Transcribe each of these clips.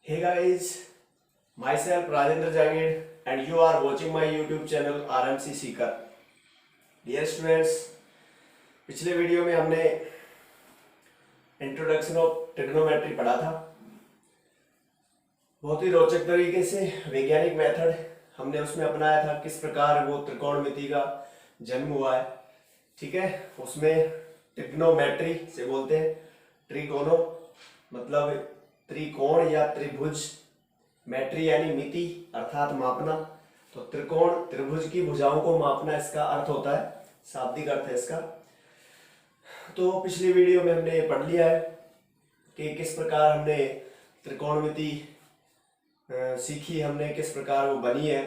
Hey guys, myself Rajendra Jangid and you are watching my YouTube channel RMC Seeker. Dear students, पिछले video में हमने introduction of trigonometry पढ़ा था। बहुत ही रोचक तरीके से वैज्ञानिक मेथड हमने उसमें अपनाया था, किस प्रकार वो त्रिकोणमिति का जन्म हुआ है। ठीक है, उसमें ट्रिग्नोमेट्री से बोलते हैं ट्रिकोनो मतलब त्रिकोण या त्रिभुज, मेट्री यानी मिति अर्थात मापना। तो त्रिकोण त्रिभुज की भुजाओं को मापना इसका अर्थ होता है, शाब्दिक अर्थ है इसका। तो पिछली वीडियो में हमने पढ़ लिया है कि किस प्रकार हमने त्रिकोणमिति सीखी, हमने किस प्रकार वो बनी है।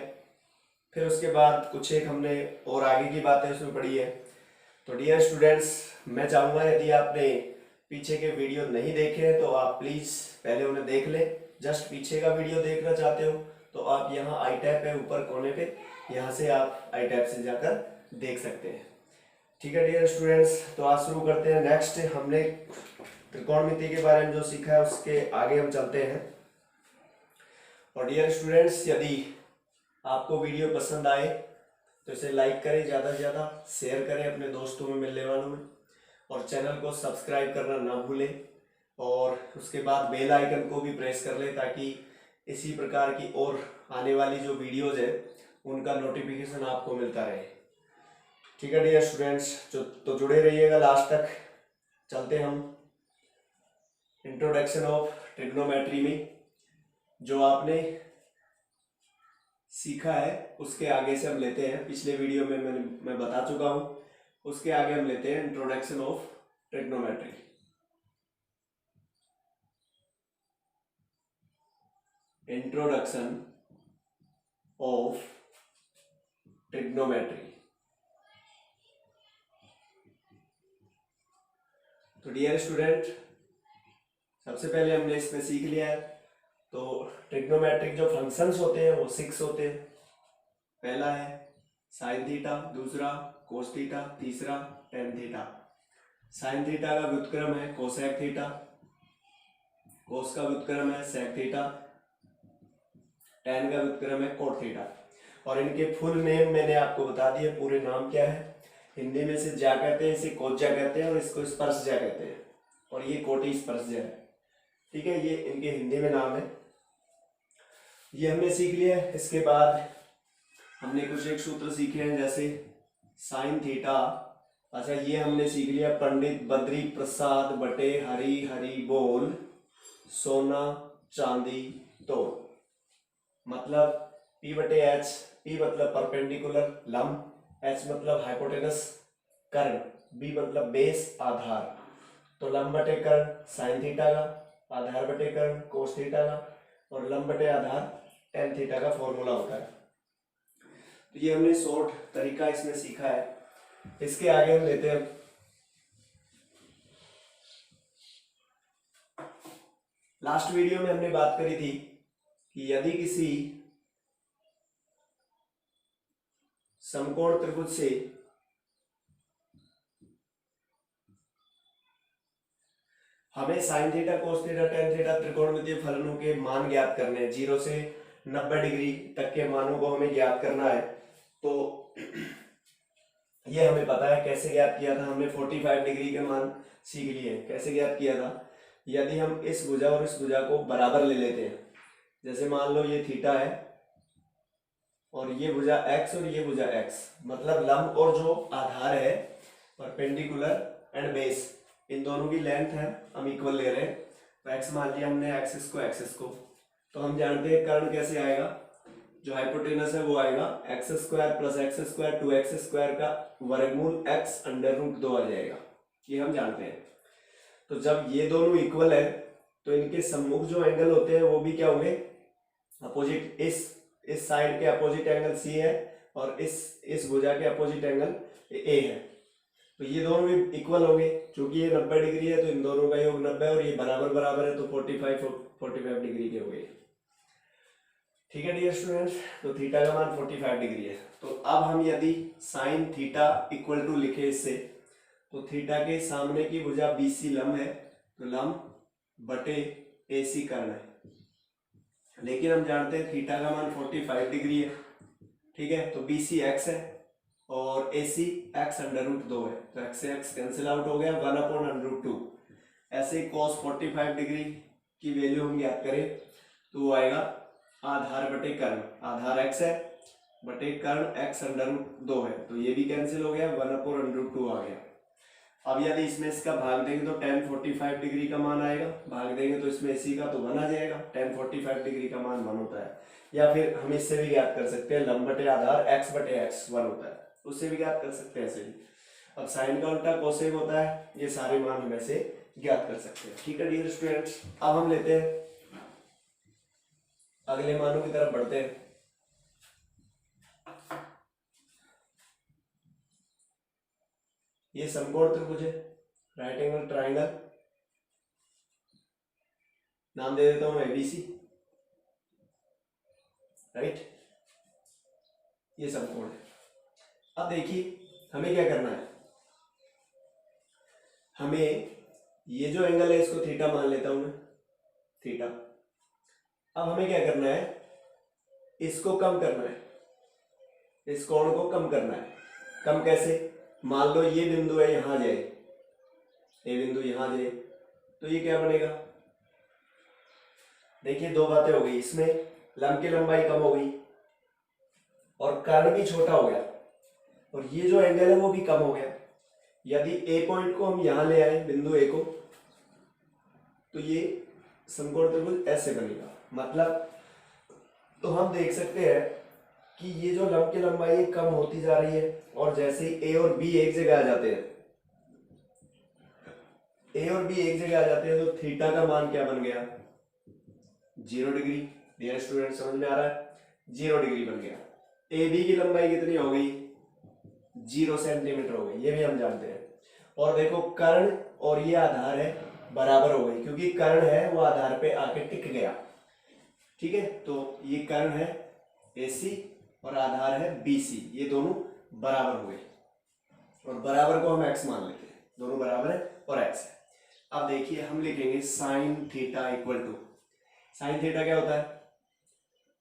फिर उसके बाद कुछ एक हमने और आगे की बातें उसमें पढ़ी है। तो डियर स्टूडेंट्स, मैं चाहूँगा यदि आपने पीछे के वीडियो नहीं देखे हैं तो आप प्लीज़ पहले उन्हें देख लें। जस्ट पीछे का वीडियो देखना चाहते हो तो आप यहाँ आई टैब पे ऊपर कोने पे, यहाँ से आप आई टैब से जाकर देख सकते हैं। ठीक है डियर स्टूडेंट्स, तो आज शुरू करते हैं। नेक्स्ट हमने त्रिकोणमिति के बारे में जो सीखा है उसके आगे हम चलते हैं। और डियर स्टूडेंट्स, यदि आपको वीडियो पसंद आए तो इसे लाइक करें, ज़्यादा से ज़्यादा शेयर करें अपने दोस्तों में, मिलने वालों में, और चैनल को सब्सक्राइब करना ना भूलें। और उसके बाद बेल आइकन को भी प्रेस कर लें ताकि इसी प्रकार की और आने वाली जो वीडियोज़ है उनका नोटिफिकेशन आपको मिलता रहे। ठीक है डियर स्टूडेंट्स, तो जुड़े रहिएगा लास्ट तक। चलते हम इंट्रोडक्शन ऑफ ट्रिग्नोमेट्री में जो आपने सीखा है उसके आगे से हम लेते हैं। पिछले वीडियो में मैं बता चुका हूँ, उसके आगे हम लेते हैं introduction of trigonometry. Introduction of trigonometry. तो डियर स्टूडेंट, सबसे पहले हमने इसमें सीख लिया है तो ट्रिग्नोमेट्रिक जो फंक्शंस होते हैं वो 6 होते हैं। पहला है साइन थीटा, दूसरा कोस थीटा, तीसरा टेन थीटा। साइन थीटा का व्युत्क्रम है कोसेक थीटा, कोस का व्युत्क्रम है सेक थीटा, टेन का व्युत्क्रम है कोट थीटा। और इनके फुल नेम मैंने आपको बता दिए, पूरे नाम क्या है। हिंदी में से ज्या कहते हैं, इसे कोज्या कहते हैं, और इसको स्पर्शज्या कहते हैं, और ये कोटि स्पर्शज्या है। ठीक है, ये इनके हिंदी में नाम है। ये हमने सीख लिया है। इसके बाद हमने कुछ एक सूत्र सीखे हैं, जैसे साइन थीटा। अच्छा, ये हमने सीख लिया, पंडित बद्री प्रसाद बटे हरी हरी बोल, सोना चांदी तोल। मतलब P बटे एच, P मतलब परपेंडिकुलर लंब, H मतलब हाइपोटेनस कर्ण, B मतलब बेस आधार। तो लंब बटे कर्ण साइन थीटा का, आधार बटे कर्ण कोस थीटा का, और लंब बटे आधार टेन थीटा का फॉर्मूला होता है। तो ये हमने शॉर्ट तरीका इसमें सीखा है। इसके आगे हम लेते हैं लास्ट वीडियो में हमने बात करी थी कि यदि किसी समकोण त्रिभुज से हमें sign theta cos theta tan theta त्रिकोणमितीय फलनों के मान ज्ञात करने हैं, 0 से 90 डिग्री तक के मानों को हमें ज्ञात करना है। तो ये हमें पता है कैसे ज्ञात किया था। हमने 45 डिग्री के मान सीख लिए। कैसे ज्ञात किया था, यदि हम इस भुजा और इस भुजा को बराबर ले लेते हैं, जैसे मान लो ये थीटा है और ये भुजा x और ये भुजा x, मतलब लंब और जो आधार है परपेंडिकुलर एंड बेस, इन दोनों की लेंथ है हम इक्वल ले रहे हैं। तो x मान लिया हमने, एक्सिस को एक्सिस को। तो हम जानते हैं कर्ण कैसे आएगा, जो हाइपोटेनस है वो आएगा x square plus x square 2x square का वर्गमूल x अंडर रूट 2 आ जाएगा। ये हम जानते हैं। तो जब ये दोनों इक्वल है तो इनके सम्मुख जो एंगल होते हैं वो भी क्या होंगे, अपोजिट। इस साइड के अपोजिट एंगल C है और इस भुजा के अपोजिट एंगल A है। तो ये दोनों भी इक्वल होंगे। क्योंकि ये 90 डिग्री है तो इन दोनों का योग 90 और ये बराबर बराबर है तो 45 डिग्री के हो गए। ठीक है डियर स्टूडेंट्स, तो थीटा का मान 45 डिग्री है। तो अब हम यदि साइन थीटा इक्वल टू लिखे इससे, तो थीटा के सामने की भुजा BC लंब है, तो लंब बटे AC कर्ण है। लेकिन हम जानते हैं थीटा का मान 45 डिग्री है, ठीक है। तो बी सी एक्स है और ए सी एक्स अंडर रूट 2 है, तो एक्स से एक्स कैंसिल आउट हो गया, 1/√2। ऐसे cos 45 डिग्री की वैल्यू हम ज्ञात करें तो वो आएगा आधार बटे कर्ण, आधार एक्स है बटे कर्ण एक्स अंडर रूट 2 है, तो ये भी कैंसिल हो गया, 1/√2 आ गया। अब यदि इसमें इसका भाग देंगे तो tan 45 डिग्री का मान आएगा, भाग देंगे तो इसमें इसी का तो 1 आ जाएगा, tan 45 डिग्री का मान 1 होता है। या फिर हम इससे भी ज्ञात कर सकते हैं, लंब बटे आधार x बटे x 1 होता है, उससे भी ज्ञात कर सकते हैं ऐसे भी। अब साइन का उल्टा कोसेक होता है, ये सारे मान हम ऐसे ज्ञात कर सकते हैं, ठीक है डियर स्टूडेंट्स। अब हम लेते हैं अगले मानों की तरफ बढ़ते हैं। ये समकोण त्रिभुज है, राइट एंगल ट्राइंगल, नाम दे देता हूं मैं एबीसी, राइट, ये समकोण है। अब देखिए हमें क्या करना है, हमें ये जो एंगल है इसको थीटा मान लेता हूं मैं, थीटा। अब हमें क्या करना है, इसको कम करना है, इस कोण को कम करना है। कम कैसे, मान लो ये बिंदु है यहां जाए, ये बिंदु यहां जाए, तो ये क्या बनेगा, देखिए दो बातें हो गई, इसमें लंब की लंबाई कम हो गई और कर्ण भी छोटा हो गया, और ये जो एंगल है वो भी कम हो गया। यदि ए पॉइंट को हम यहां ले आए, बिंदु ए को, तो ये समकोण त्रिभुज ऐसे बनेगा। मतलब तो हम देख सकते हैं कि ये जो लंब की लंबाई है कम होती जा रही है, और जैसे ही ए और बी एक जगह आ जाते हैं, ए और बी एक जगह आ जाते हैं, तो थीटा का मान क्या बन गया, 0 डिग्री। डियर स्टूडेंट समझ में आ रहा है, 0 डिग्री बन गया। ए बी की लंबाई कितनी हो गई, 0 सेंटीमीटर हो गई, ये भी हम जानते हैं। और देखो कर्ण और ये आधार है बराबर हो गई, क्योंकि कर्ण है वो आधार पे आके टिक गया, ठीक है। तो ये कर्ण है AC और आधार है BC, ये दोनों बराबर हो गए, और बराबर को हम x मान लेते हैं, दोनों बराबर है और x है। अब देखिए हम लिखेंगे sine theta equal to, sine theta क्या होता है,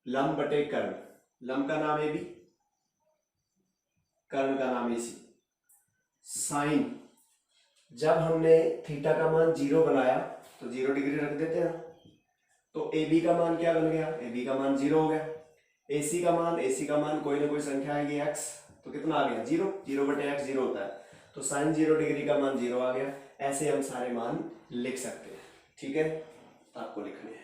लंब बटे कर्ण, लंब का नाम AB, कर्ण का नाम AC। साइन, जब हमने थीटा का मान 0 बनाया तो 0 डिग्री रख देते हैं, तो AB का मान क्या बन गया, AB का मान 0 हो गया। AC का मान कोई ना कोई संख्या आएगी x, तो कितना आ गया 0, 0 बटे x 0 होता है, तो साइन 0 डिग्री का मान 0 आ गया। ऐसे हम सारे मान लिख सकते हैं, ठीक है, आपको लिखने हैं।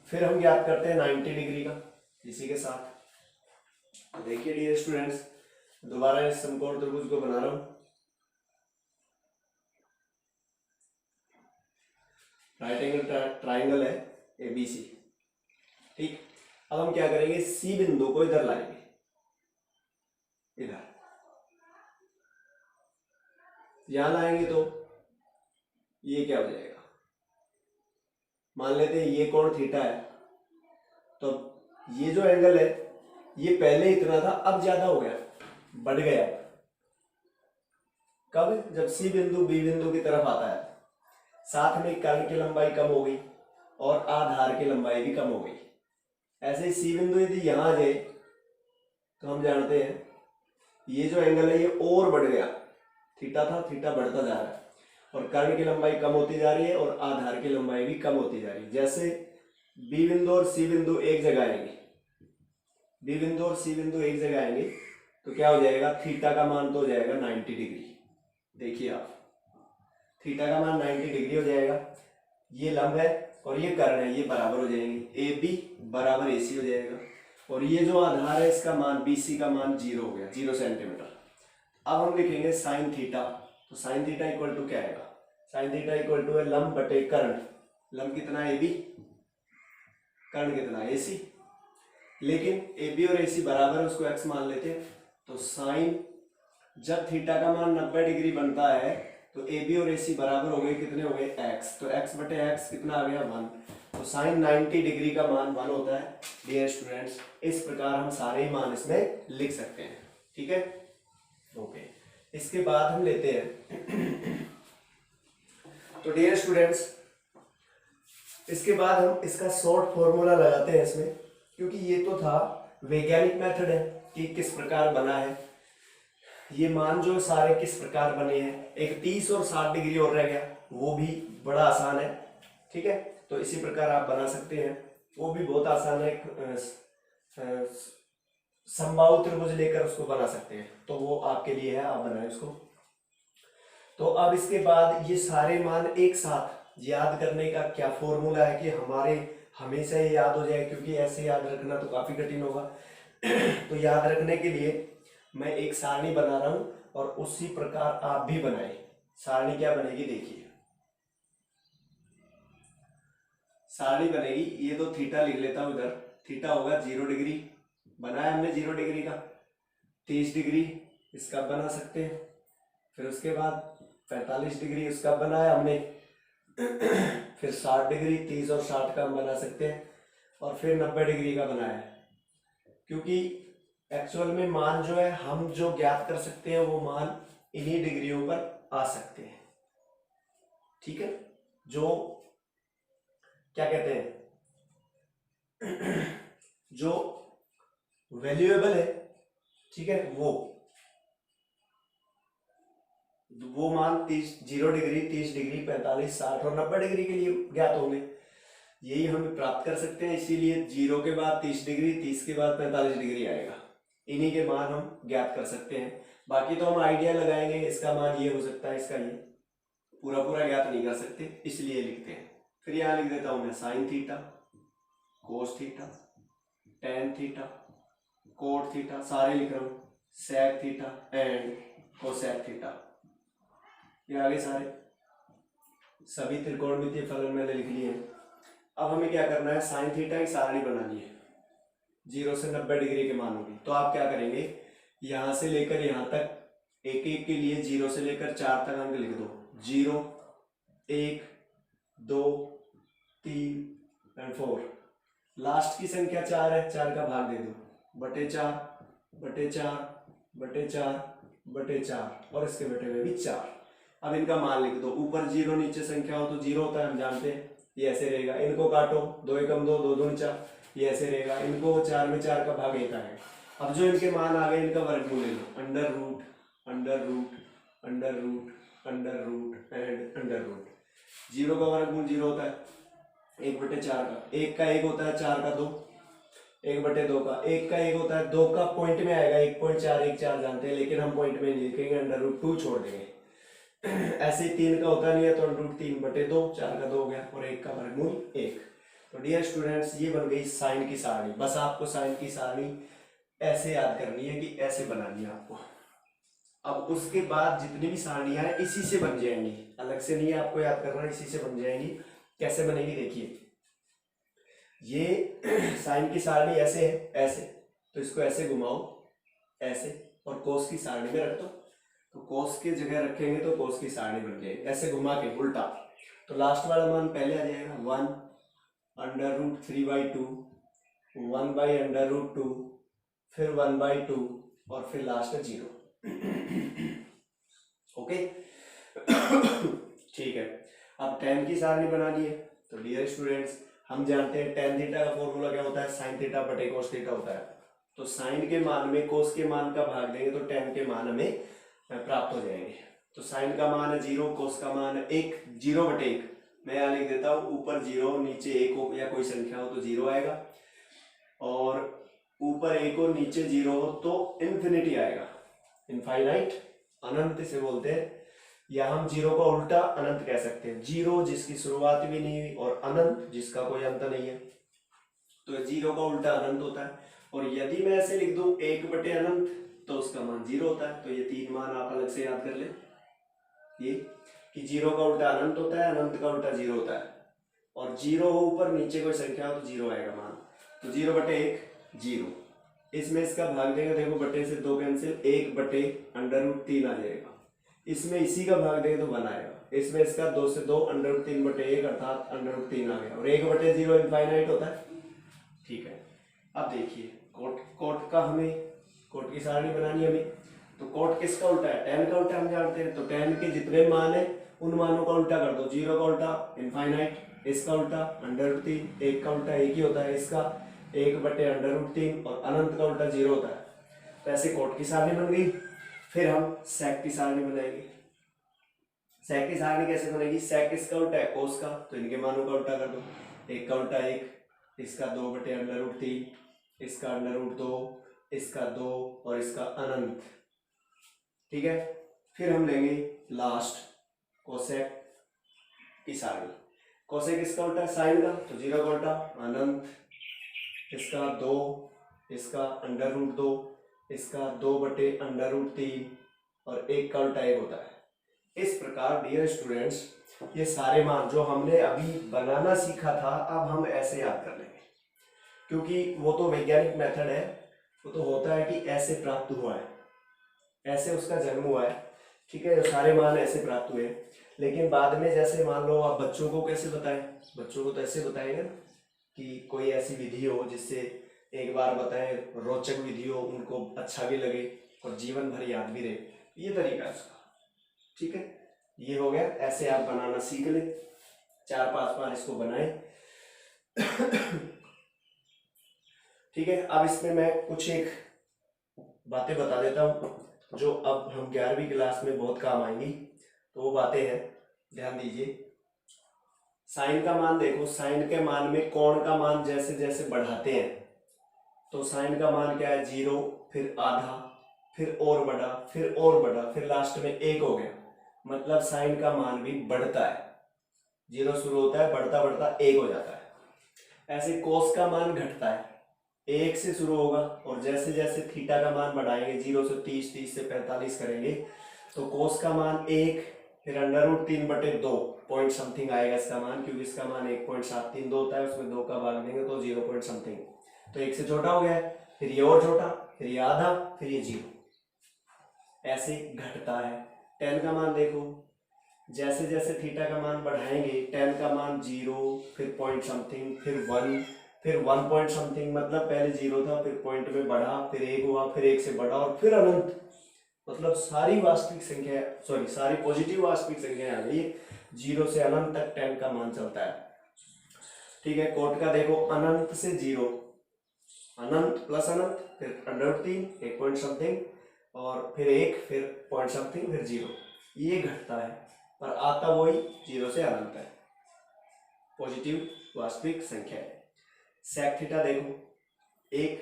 फिर हम ज्ञात करते हैं 90 डिग्री का इसी के साथ। तो देखिए डियर स्टूडेंट्स, दोबारा इस समकोण त्रिभुज को बना रहा हूं, राइट एंगल ट्राइंगल है ABC, ठीक। अब हम क्या करेंगे, C बिंदु को इधर लाएंगे, इधर यहां लाएंगे तो ये क्या हो जाएगा, मान लेते हैं ये कोण थीटा है, तो ये जो एंगल है ये पहले इतना था, अब ज्यादा हो गया, बढ़ गया। कब, जब C बिंदु B बिंदु की तरफ आता है, साथ में कर्ण की लंबाई कम हो गई और आधार की लंबाई भी कम हो गई। ऐसे ही C बिंदु यदि यहां आ जाए तो हम जानते हैं ये जो एंगल है ये और बढ़ गया, थीटा था, थीटा बढ़ता जा रहा है, और कर्ण की लंबाई कम होती जा रही है और आधार की लंबाई भी कम होती जा रही है। जैसे B बिंदु और C बिंदु एक जगह आएंगे, B बिंदु और C बिंदु एक जगह आएंगे, तो क्या हो जाएगा, थीटा का मान तो हो जाएगा 90 डिग्री। देखिए आप, थीटा का मान 90 डिग्री हो जाएगा, ये लंब है और ये कर्ण है, ये बराबर हो जाएंगे, AB बराबर AC हो जाएगा, और ये जो आधार है इसका मान BC का मान 0 हो गया, 0 सेंटीमीटर। अब हम लिखेंगे साइन थीटा, तो साइन थीटा इक्वल टू क्या आएगा, साइन थीटा इक्वल टू है लंब बटे कर्ण, लंब कितना AB, कर्ण कितना AC, लेकिन AB और AC बराबर है, उसको x मान लेते हैं, तो साइन, जब थीटा का मान 90 डिग्री बनता है तो AB और AC बराबर हो गए, कितने हो गए x, तो x बटे x कितना आ गया 1, तो साइन 90 डिग्री का मान 1 होता है। डियर स्टूडेंट्स, इस प्रकार हम सारे ही मान इसमें लिख सकते हैं, ठीक है, ओके। इसके बाद हम लेते हैं तो डियर स्टूडेंट्स, इसके बाद हम इसका शॉर्ट फॉर्मूला लगाते हैं इसमें, क्योंकि ये तो था वैज्ञानिक मेथड है कि किस प्रकार बना है, ये मान जो सारे किस प्रकार बने हैं। एक 30 और 60 डिग्री और रह गया, वो भी बड़ा आसान है, ठीक है। तो इसी प्रकार आप बना सकते हैं, वो भी बहुत आसान है। समबाहु त्रिभुज लेकर उसको बना सकते हैं, तो वो आपके लिए है, आप बनाए उसको। तो अब इसके बाद ये सारे मान एक साथ याद करने का क्या फॉर्मूला है कि हमारे हमेशा ये याद हो जाए, क्योंकि ऐसे याद रखना तो काफी कठिन होगा। तो याद रखने के लिए मैं एक सारणी बना रहा हूं और उसी प्रकार आप भी बनाए। सारणी क्या बनेगी देखिए, सारणी बनेगी, ये तो थीटा लिख लेता हूं इधर। थीटा होगा 0 डिग्री, बनाया हमने 0 डिग्री का। 30 डिग्री इसका बना सकते हैं, फिर उसके बाद 45 डिग्री उसका बनाया हमने। फिर 60 डिग्री, 30 और 60 का हम बना सकते हैं, और फिर 90 डिग्री का बनाया है। क्योंकि एक्चुअल में मान जो है हम जो ज्ञात कर सकते हैं वो मान इन्हीं डिग्रियों पर आ सकते हैं, ठीक है। जो क्या कहते हैं, जो वैल्यूएबल है, ठीक है, वो मान 0 डिग्री, 30 डिग्री, 45, 60 और 90 डिग्री के लिए ज्ञात होंगे। यही हम प्राप्त कर सकते हैं, इसीलिए 0 के बाद 30 डिग्री, 30 के बाद 45 डिग्री आएगा। इन्हीं के मान हम ज्ञात कर सकते हैं। बाकी तो हम आइडिया लगाएंगे, इसका मान ये हो सकता है, इसका ये पूरा पूरा ज्ञात नहीं कर सकते, इसलिए लिखते हैं। फिर यहाँ लिख देता हूं मैं sine theta, cos theta, tan theta, cot theta, सारे लिख रहा हूं, sec theta and cosec theta. ये आगे सारे सभी त्रिकोणमितीय फलन मैंने लिख लिए हैं। अब हमें क्या करना है, साइन थीटा की सारणी बनानी है 0 से 90 डिग्री के मानों की। तो आप क्या करेंगे, यहां से लेकर यहां तक एक एक के लिए 0 से लेकर 4 तक अंक लिख दो। 0, 1, 2, 3 एंड 4। लास्ट की संख्या 4 है, 4 का भाग दे दो, बटे 4 बटे 4 बटे 4 बटे 4 और इसके बटे में भी 4। अब इनका मान लिख दो, ऊपर 0 नीचे संख्या हो तो 0 होता है, हम जानते हैं, ये ऐसे रहेगा। इनको काटो, 2 एकम 2, 2 दूनी 4, ये ऐसे रहेगा। इनको 4 में 4 का भाग 1 आएगा। अब जो इनके मान आ गए, इनका वर्गमूल ले लो, under root under root under root under root and under root. 0 का वर्गमूल 0 होता है, 1/4 का, 1 का 1 होता है, 4 का 2, 1/2 का, 1 का 1 होता है, 2 का पॉइंट में आएगा, 1.414 जानते हैं, लेकिन हम पॉइंट में नहीं लिखेंगे, अंडर रूट 2 छोड़ देंगे। ऐसे 3 का होता नहीं है, तो अंडर रूट 3/2, 4 का 2 हो गया, और 1 का वर्गमूल 1। तो डियर स्टूडेंट्स, ये बन गई साइन की सारणी। बस आपको साइन की सारणी ऐसे याद करनी है कि ऐसे बनानी है आपको। अब उसके बाद जितनी भी सारणियां हैं इसी से बन जाएंगी, अलग से नहीं आपको याद करना, इसी से बन जाएंगी। कैसे बनेगी देखिए, ये साइन की सारणी ऐसे है, ऐसे, तो इसको ऐसे घुमाओ, ऐसे, और कोस की सारणी में रख दो, तो कोस की जगह रखेंगे तो कोस की सारणी बन जाएगी। ऐसे घुमा के उल्टा, तो लास्ट वाला मान पहले आ जाएगा, 1 अंडर रूट 3/2, 1/√2, फिर 1/2 और फिर लास्ट में 0। ओके। ठीक है, अब tan की सारणी बनानी है। तो डियर स्टूडेंट्स, हम जानते हैं tan थीटा का फॉर्मूला क्या होता है, sin थीटा बटे cos थीटा होता है। तो sin के मान में cos के मान का भाग देंगे तो tan के मान हमें प्राप्त हो जाएंगे। तो sin का मान है 0, cos का मान है 1, 0/1। मैं यहाँ लिख देता हूँ, ऊपर 0 नीचे 1 हो या कोई संख्या हो तो 0 आएगा, और ऊपर 1 हो नीचे 0 हो तो इन्फिनिटी आएगा। इनफाइनाइट, अनंत से बोलते हैं, या हम 0 का उल्टा अनंत कह सकते हैं। 0 जिसकी शुरुआत भी नहीं हुई, और अनंत जिसका कोई अंत नहीं है, तो 0 का उल्टा अनंत होता है। और यदि मैं ऐसे लिख दूं 1/अनंत, तो उसका मान 0 होता है। तो ये 3 मान आप अलग से याद कर ले, ये कि 0 का उल्टा अनंत होता है, अनंत का उल्टा 0 होता है, और 0 हो ऊपर नीचे कोई संख्या हो तो 0 आएगा मान। तो 0/1 0, इसमें इसका भाग देंगे, देखो बटे से 2 कैंसिल, 1/√3 आ जाएगा। इसमें इसी का भाग देंगे तो 1 आएगा। इसमें इसका 2 से 2 √3/1 अर्थात √3 आ गया, और 1/0 इनफाइनाइट होता है। ठीक है, अब देखिए कोट का हमें कोट की सारणी बनानी हमें। तो कोट किसका उल्टा है, tan का उल्टा हम जानते हैं। तो tan के जितने मान है उन मानों का उल्टा कर दो, 0 का उल्टा इनफाइनाइट, इसका उल्टा √3, 1 का उल्टा 1 ही होता है, इसका 1/√3 और अनंत का उल्टा 0 होता है। तो ऐसे कोट की सारणी बन गई। फिर हम सेक की सारणी बनाएंगे। सेक की सारणी कैसे बनेगी? सेक किसका उल्टा है? कोस का, तो इनके मानों का उल्टा कर दो, 1 का उल्टा 1, इसका 2/√3, इसका √2, इसका 2 और इसका अनंत। ठीक है, फिर हम लेंगे लास्ट कोसेक की सारणी। कोसेक इसका उल्टा है साइन का, तो 0 का उल्टा अनंत, इसका 2, इसका √2, इसका 2/√3 और 1 का उल्टा 1 होता है। इस प्रकार डियर स्टूडेंट्स, ये सारे मान जो हमने अभी बनाना सीखा था, अब हम ऐसे याद कर लेंगे, क्योंकि वो तो वैज्ञानिक मेथड है, वो तो होता है कि ऐसे प्राप्त हुआ है, ऐसे उसका जन्म हुआ है। ठीक है, सारे मान ऐसे प्राप्त हुए। लेकिन बाद में जैसे मान लो आप बच्चों को कैसे बताएं, बच्चों को तो ऐसे बताएंगे कि कोई ऐसी विधि हो जिससे एक बार बताएं, रोचक विधि हो, उनको अच्छा भी लगे और जीवन भर याद भी रहे, ये तरीका है उसका। ठीक है, ये हो गया। ऐसे आप बनाना सीख ले, 4-5 बार इसको बनाए। ठीक है, अब इसमें मैं कुछ एक बातें बता देता हूँ जो अब हम 11वीं क्लास में बहुत काम आएंगी। तो वो बातें हैं, ध्यान दीजिए। साइन का मान देखो, साइन के मान में कोण का मान जैसे जैसे बढ़ाते हैं, तो साइन का मान क्या है? 0, फिर आधा, फिर और बढ़ा, फिर और बढ़ा, फिर लास्ट में 1 हो गया। मतलब साइन का मान भी बढ़ता है, 0 शुरू होता है, बढ़ता बढ़ता 1 हो जाता है। ऐसे कोस का मान घटता है, 1 से शुरू होगा और जैसे जैसे थीटा का मान बढ़ाएंगे, 0 से 30, 30 से 45 करेंगे, तो कोस का मान 1, फिर √3/2 पॉइंट समथिंग आएगा इसका मान, क्योंकि इसका मान 1.732 होता है, उसमें 2 का भाग देंगे तो 0 पॉइंट समथिंग, तो 1 से छोटा हो गया है, फिर ये और छोटा, फिर ये आधा, फिर ये 0, ऐसे घटता है। tan का मान देखो, जैसे जैसे थीटा का मान बढ़ाएंगे, tan का मान 0, फिर पॉइंट समथिंग, फिर 1, फिर 1 पॉइंट समथिंग, मतलब पहले 0 था, फिर पॉइंट में बढ़ा, फिर 1 हुआ, फिर 1 से बढ़ा और फिर अनंत। मतलब सारी वास्तविक संख्या, सॉरी सारी पॉजिटिव वास्तविक संख्या आ गई, 0 से अनंत तक tan का मान चलता है। ठीक है, कोट का देखो, अनंत से 0, अनंत प्लस अनंत, फिर √3, 1 पॉइंट समथिंग और फिर 1, फिर पॉइंट समथिंग, फिर 0, ये घटता है पर आता वही 0 से अनंत है, पॉजिटिव वास्तविक संख्या है। सेक थीटा देखो, 1,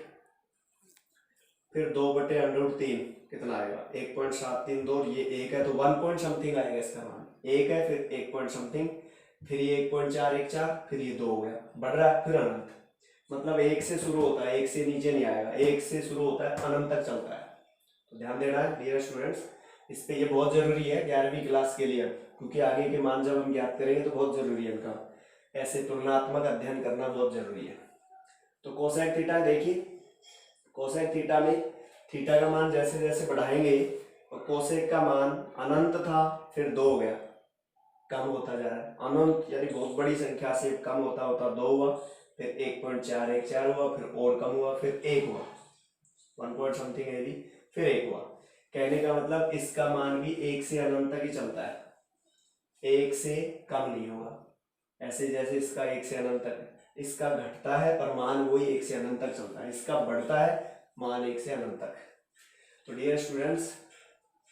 फिर 2/√3 कितना आएगा? 1.732, ये 1 है तो 1 पॉइंट समथिंग आएगा इसका मान, 1 है फिर 1 पॉइंट समथिंग, फिर ये 1.414, फिर ये 2 हो गया, बढ़ रहा है, फिर अनंत। मतलब 1 से शुरू होता है, 1 से नीचे नहीं आएगा, 1 से शुरू होता है, अनंत तक चलता है। तो ध्यान देना है डियर स्टूडेंट्स, इस पे ये बहुत जरूरी है 11वीं क्लास के लिए, क्योंकि आगे के मान जब हम ज्ञात करेंगे तो बहुत जरूरी है इनका, ऐसे तुलनात्मक अध्ययन करना बहुत जरूरी है। तो कोसेक थीटा देखिए, कोसेक थीटा में थीटा का मान जैसे जैसे बढ़ाएंगे और कोसेक का मान अनंत था, फिर 2 हो गया, कम होता जा रहा है, अनंत यानी बहुत बड़ी संख्या से कम होता होता 2 हुआ, फिर 1.414 हुआ, फिर और कम हुआ, फिर 1 हुआ, 1 पॉइंट समथिंग है भी, फिर 1 हुआ। कहने का मतलब इसका मान भी 1 से अनंत तक ही चलता है, 1 से कम नहीं होगा। ऐसे जैसे इसका 1 से अनंत तक है, इसका घटता है पर मान वही 1 से अनंत तक चलता है, इसका बढ़ता है मान 1 से अनंत तक। तो डियर स्टूडेंट्स,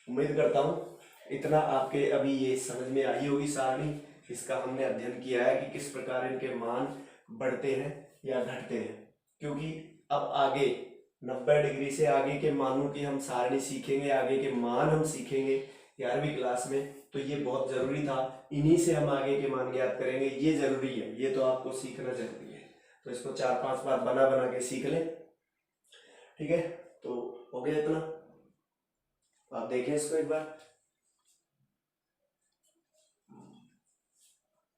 उम्मीद करता हूँ इतना आपके अभी ये समझ में आई होगी सारणी, इसका हमने अध्ययन किया है कि किस प्रकार इनके मान बढ़ते हैं या घटते हैं, क्योंकि अब आगे 90 डिग्री से आगे के मानों की हम सारणी सीखेंगे, आगे के मान हम सीखेंगे 11वीं क्लास में, तो ये बहुत जरूरी था, इन्हीं से हम आगे के मान ज्ञात करेंगे, ये जरूरी है, ये तो आपको सीखना जरूरी है। तो इसको 4-5 बार बना बना के सीख लें। ठीक है, तो हो गया इतना, आप देखें इसको एक बार,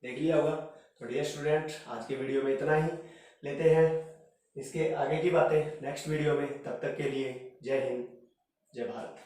देख लिया होगा। तो डियर स्टूडेंट, आज के वीडियो में इतना ही, लेते हैं इसके आगे की बातें नेक्स्ट वीडियो में। तब तक के लिए जय हिंद, जय भारत।